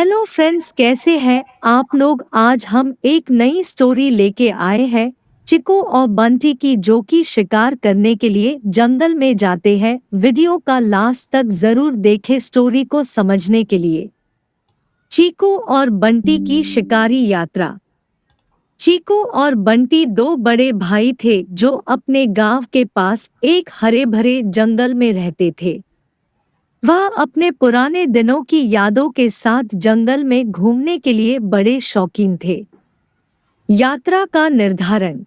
Hello friends, कैसे हैं आप लोग। आज हम एक नई स्टोरी लेके आए हैं चिकू और बंटी की, जो कि शिकार करने के लिए जंगल में जाते हैं। वीडियो का लास्ट तक जरूर देखें स्टोरी को समझने के लिए। चीकू और बंटी की शिकारी यात्रा। चीकू और बंटी दो बड़े भाई थे जो अपने गांव के पास एक हरे भरे जंगल में रहते थे। वह अपने पुराने दिनों की यादों के साथ जंगल में घूमने के लिए बड़े शौकीन थे। यात्रा का निर्धारण।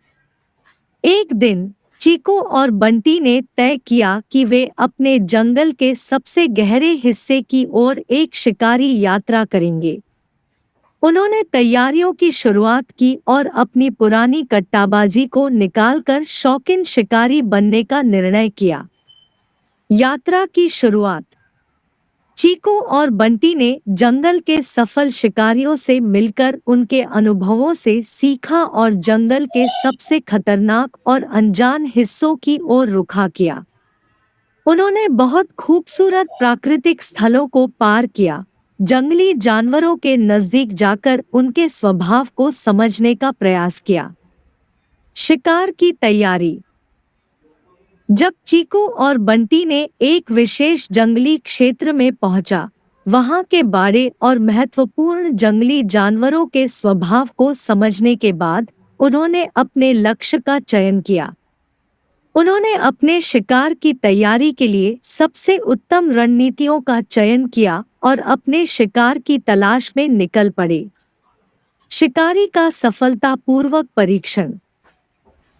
एक दिन चीकू और बंटी ने तय किया कि वे अपने जंगल के सबसे गहरे हिस्से की ओर एक शिकारी यात्रा करेंगे। उन्होंने तैयारियों की शुरुआत की और अपनी पुरानी कट्टाबाजी को निकालकर शौकीन शिकारी बनने का निर्णय किया। यात्रा की शुरुआत। चीकू और बंटी ने जंगल के सफल शिकारियों से मिलकर उनके अनुभवों से सीखा और जंगल के सबसे खतरनाक और अनजान हिस्सों की ओर रुख किया। उन्होंने बहुत खूबसूरत प्राकृतिक स्थलों को पार किया, जंगली जानवरों के नजदीक जाकर उनके स्वभाव को समझने का प्रयास किया। शिकार की तैयारी। जब चीकू और बंटी ने एक विशेष जंगली क्षेत्र में पहुंचा, वहां के बाड़े और महत्वपूर्ण जंगली जानवरों के स्वभाव को समझने के बाद उन्होंने अपने लक्ष्य का चयन किया। उन्होंने अपने शिकार की तैयारी के लिए सबसे उत्तम रणनीतियों का चयन किया और अपने शिकार की तलाश में निकल पड़े। शिकारी का सफलतापूर्वक परीक्षण।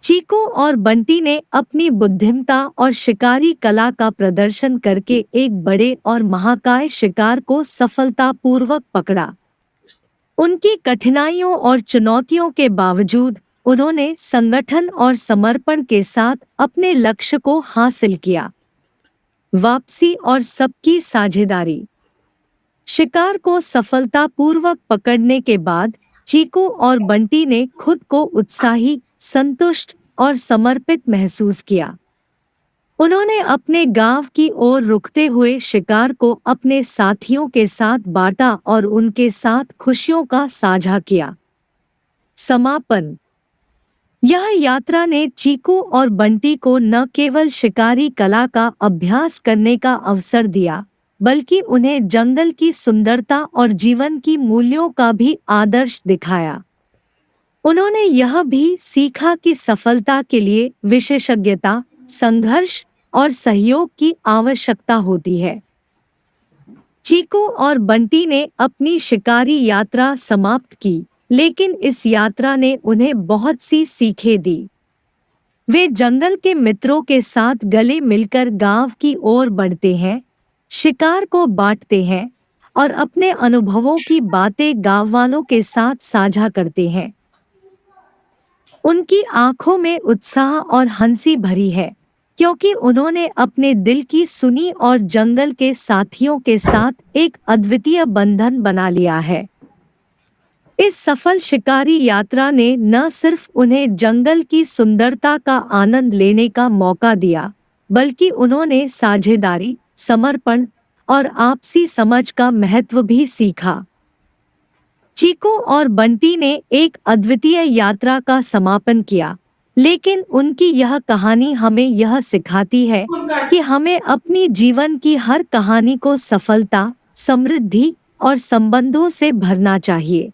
चीकू और बंटी ने अपनी बुद्धिमत्ता और शिकारी कला का प्रदर्शन करके एक बड़े और महाकाय शिकार को सफलतापूर्वक पकड़ा। उनकी कठिनाइयों और चुनौतियों के बावजूद उन्होंने संगठन और समर्पण के साथ अपने लक्ष्य को हासिल किया। वापसी और सबकी साझेदारी। शिकार को सफलतापूर्वक पकड़ने के बाद चीकू और बंटी ने खुद को उत्साही, संतुष्ट और समर्पित महसूस किया। उन्होंने अपने गांव की ओर रुकते हुए शिकार को अपने साथियों के साथ बांटा और उनके साथ खुशियों का साझा किया। समापन। यह यात्रा ने चीकू और बंटी को न केवल शिकारी कला का अभ्यास करने का अवसर दिया, बल्कि उन्हें जंगल की सुंदरता और जीवन की मूल्यों का भी आदर्श दिखाया। उन्होंने यह भी सीखा कि सफलता के लिए विशेषज्ञता, संघर्ष और सहयोग की आवश्यकता होती है। चीकू और बंटी ने अपनी शिकारी यात्रा समाप्त की, लेकिन इस यात्रा ने उन्हें बहुत सी सीखें दी। वे जंगल के मित्रों के साथ गले मिलकर गांव की ओर बढ़ते हैं, शिकार को बांटते हैं और अपने अनुभवों की बातें गांव वालों के साथ साझा करते हैं। उनकी आंखों में उत्साह और हंसी भरी है, क्योंकि उन्होंने अपने दिल की सुनी और जंगल के साथियों के साथ एक अद्वितीय बंधन बना लिया है। इस सफल शिकारी यात्रा ने न सिर्फ उन्हें जंगल की सुंदरता का आनंद लेने का मौका दिया, बल्कि उन्होंने साझेदारी, समर्पण और आपसी समझ का महत्व भी सीखा। चीकू और बंटी ने एक अद्वितीय यात्रा का समापन किया, लेकिन उनकी यह कहानी हमें यह सिखाती है कि हमें अपनी जीवन की हर कहानी को सफलता, समृद्धि और संबंधों से भरना चाहिए।